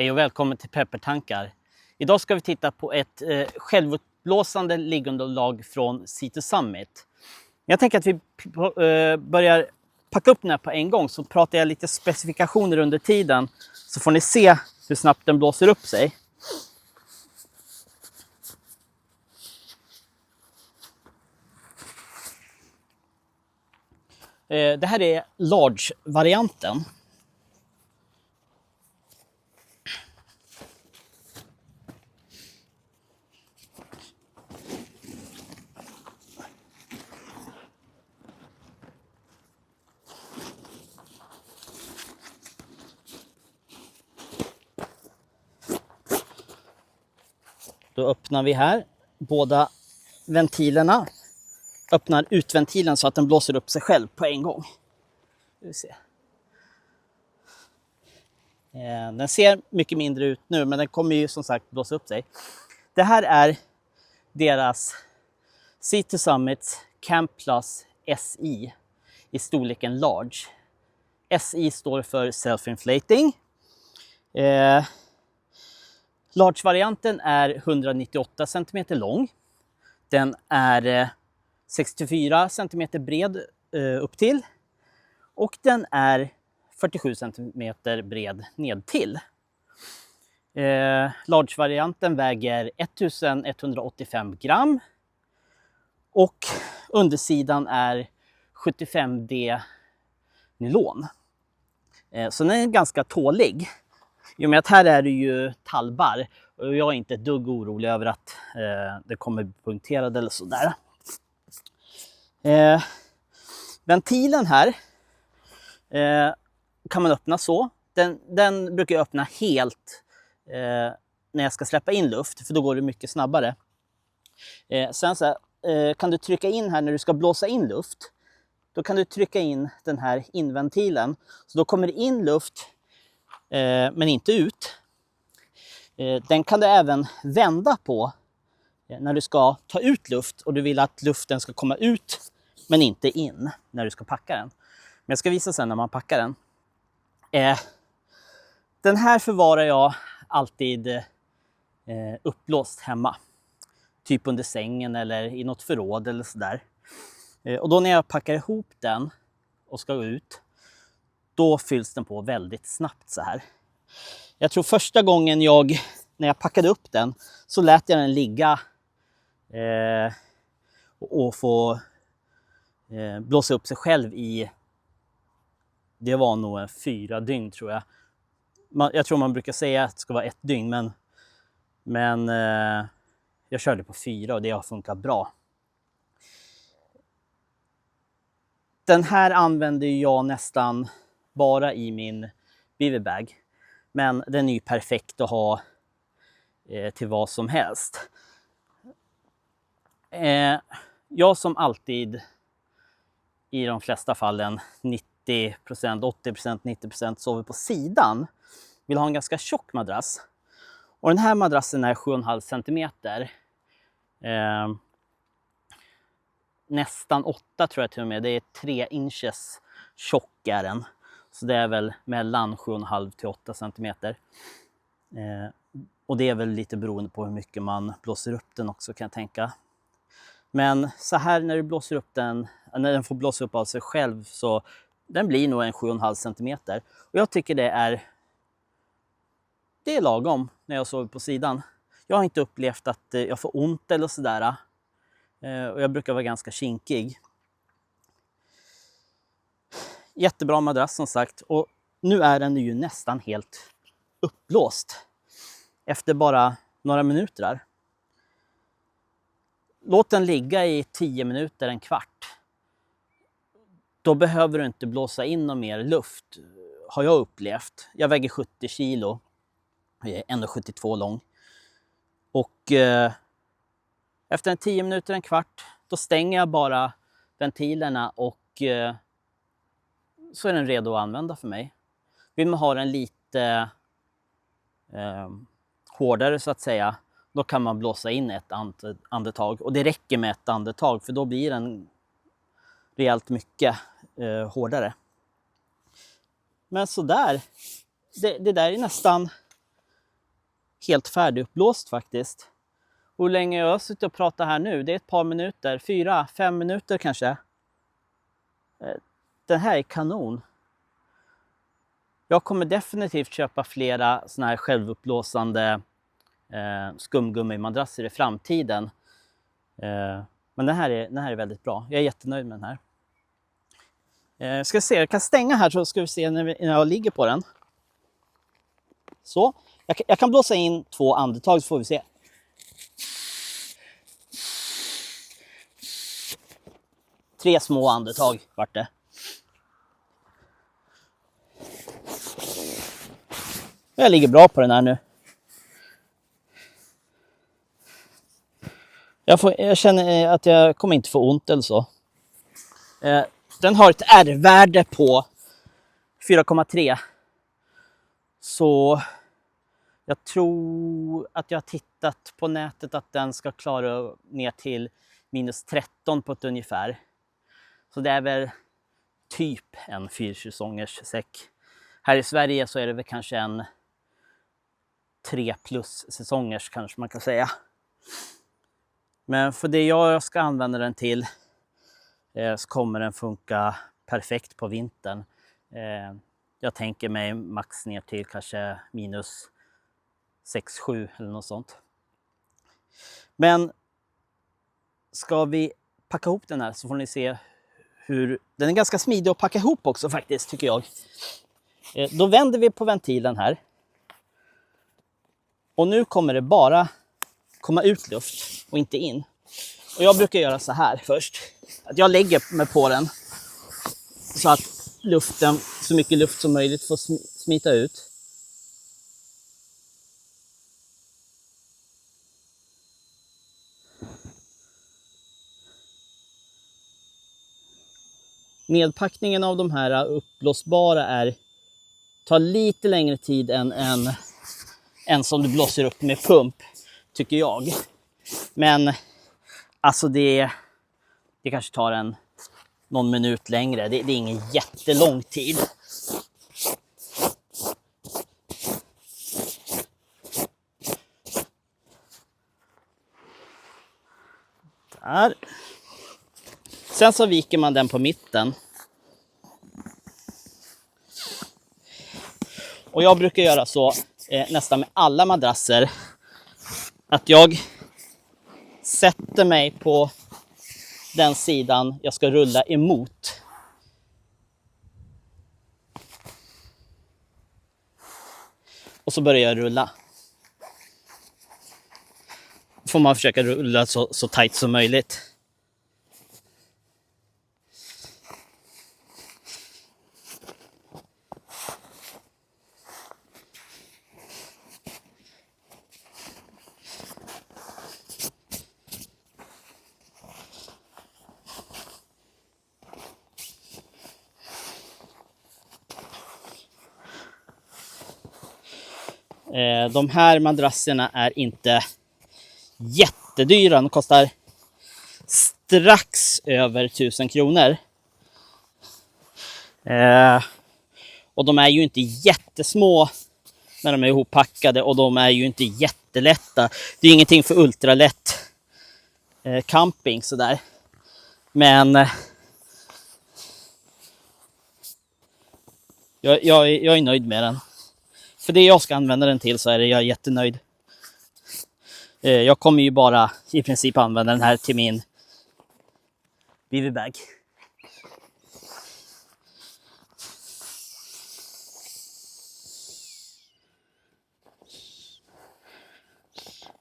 Hej och välkommen till Peppertankar. Idag ska vi titta på ett självutblåsande liggunderlag från Sea2 Summit. Jag tänker att vi börjar packa upp den här på en gång, så pratar jag lite specifikationer under tiden så får ni se hur snabbt den blåser upp sig. Det här är large-varianten. Då öppnar vi här båda ventilerna. Öppnar utventilen så att den blåser upp sig själv på en gång. Den ser mycket mindre ut nu, men den kommer ju som sagt blåsa upp sig. Det här är deras Sea2 Summits Camp Plus SI i storleken large. SI står för self-inflating. Large-varianten är 198 cm lång. Den är 64 cm bred upp till. Och den är 47 cm bred ned till. Large-varianten väger 1185 gram. Och undersidan är 75D nylon. Så den är ganska tålig. I och med att här är det ju tallbar. Och jag är inte ett dugg orolig över att det kommer bli punkterad eller sådär. Ventilen här kan man öppna så. Den brukar jag öppna helt när jag ska släppa in luft, för då går det mycket snabbare. Sen så kan du trycka in här när du ska blåsa in luft. Då kan du trycka in den här inventilen. Så då kommer det in luft men inte ut. Den kan du även vända på när du ska ta ut luft och du vill att luften ska komma ut men inte in när du ska packa den. Men jag ska visa sen när man packar den. Den här förvarar jag alltid uppblåst hemma. Typ under sängen eller i något förråd eller sådär. Och då när jag packar ihop den och ska gå ut, då fylls den på väldigt snabbt så här. Jag tror första gången när jag packade upp den så lät jag den ligga och få blåsa upp sig själv i, det var nog 4 dygn tror jag. Jag tror man brukar säga att det ska vara 1 dygn, men jag körde på 4 och det har funkat bra. Den här använder jag nästan bara i min beaverbag. Men den är ju perfekt att ha till vad som helst. Jag som alltid i de flesta fallen 90%, 80%, 90% sover på sidan. Vill ha en ganska tjock madrass. Och den här madrassen är 7,5 cm. Nästan 8 tror jag till och med. Det är 3 inches tjock är den. Så det är väl mellan 7,5 till 8 cm. Och det är väl lite beroende på hur mycket man blåser upp den också, kan jag tänka. Men så här när du blåser upp den, när den får blåsa upp av sig själv, så den blir nog en 7,5 cm. Och jag tycker det är lagom när jag sover på sidan. Jag har inte upplevt att jag får ont eller sådär. Och jag brukar vara ganska kinkig. Jättebra madrass som sagt. Och nu är den ju nästan helt uppblåst. Efter bara några minuter där. Låt den ligga i 10 minuter, en kvart. Då behöver du inte blåsa in någon mer luft. Har jag upplevt. Jag väger 70 kilo. Jag är 1,72 lång. Och efter en 10 minuter, en kvart, då stänger jag bara ventilerna och så är den redo att använda för mig. Vill man ha den lite hårdare så att säga, då kan man blåsa in ett andetag. Och det räcker med ett andetag, för då blir den rejält mycket hårdare. Men så där, det där är nästan helt färdiguppblåst faktiskt. Och hur länge jag har suttit och pratat här nu? Det är ett par minuter, 4-5 minuter kanske. Den här är kanon. Jag kommer definitivt köpa flera såna här självuppblåsande skumgummimadrasser i framtiden. Men den här är väldigt bra. Jag är jättenöjd med den här. Ska se, jag kan stänga här så ska vi se när jag ligger på den. Så, jag kan blåsa in 2 andetag så får vi se. Tre små andetag vart det. Jag ligger bra på den här nu. Jag känner att jag kommer inte få ont eller så. Den har ett R-värde på 4,3. Så jag tror att jag har tittat på nätet att den ska klara ner till -13 på ett ungefär. Så det är väl typ en 4-säsongers säck. Här i Sverige så är det väl kanske en 3+ säsongers kanske man kan säga. Men för det jag ska använda den till så kommer den funka perfekt på vintern. Jag tänker mig max ner till kanske -6-7 eller något sånt. Men ska vi packa ihop den här så får ni se hur den är ganska smidig att packa ihop också faktiskt tycker jag. Då vänder vi på ventilen här. Och nu kommer det bara komma ut luft och inte in. Och jag brukar göra så här först. Att jag lägger mig på den så att så mycket luft som möjligt får smita ut. Nedpackningen av de här uppblåsbara tar lite längre tid än som du blåser upp med pump, tycker jag. Men alltså det kanske tar någon minut längre. Det är ingen jättelång tid. Där. Sen så viker man den på mitten. Och jag brukar göra så nästan med alla madrasser. Att jag sätter mig på den sidan jag ska rulla emot. Och så börjar jag rulla. Får man försöka rulla så tajt som möjligt. De här madrasserna är inte jättedyra. De kostar strax över 1000 kronor. Och de är ju inte jättesmå när de är ihoppackade. Och de är ju inte jättelätta. Det är ingenting för ultralätt camping sådär. Men jag är nöjd med den. För det jag ska använda den till så är jag jättenöjd. Jag kommer ju bara i princip använda den här till min BB-bag.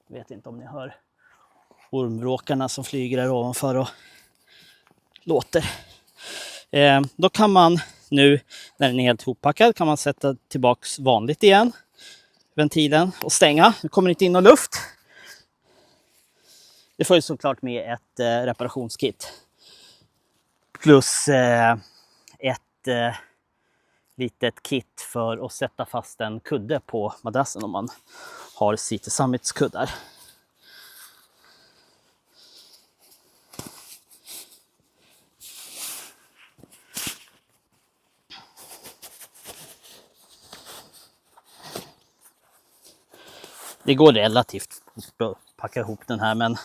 Vet inte om ni hör ormvråkarna som flyger där ovanför och låter. Då kan man nu, när den är helt ihoppackad, kan man sätta tillbaks vanligt igen. Ventilen och stänga. Nu kommer inte in någon luft. Det får ju såklart med ett reparationskit. Plus ett litet kit för att sätta fast en kudde på madrassen om man har Seated Summits kuddar. Det går relativt fort att packa ihop den här, men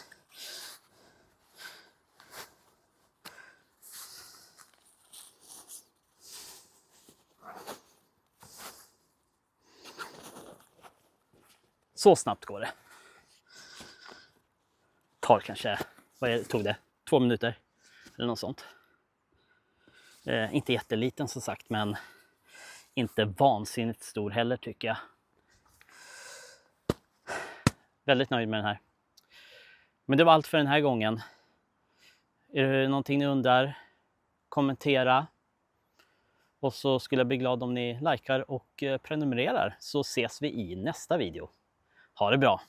så snabbt går det. Tar kanske, tog det? 2 minuter eller något sånt. Inte jätteliten som sagt, men inte vansinnigt stor heller tycker jag. Väldigt nöjd med den här. Men det var allt för den här gången. Är det någonting ni undrar? Kommentera. Och så skulle jag bli glad om ni likar och prenumererar, så ses vi i nästa video. Ha det bra!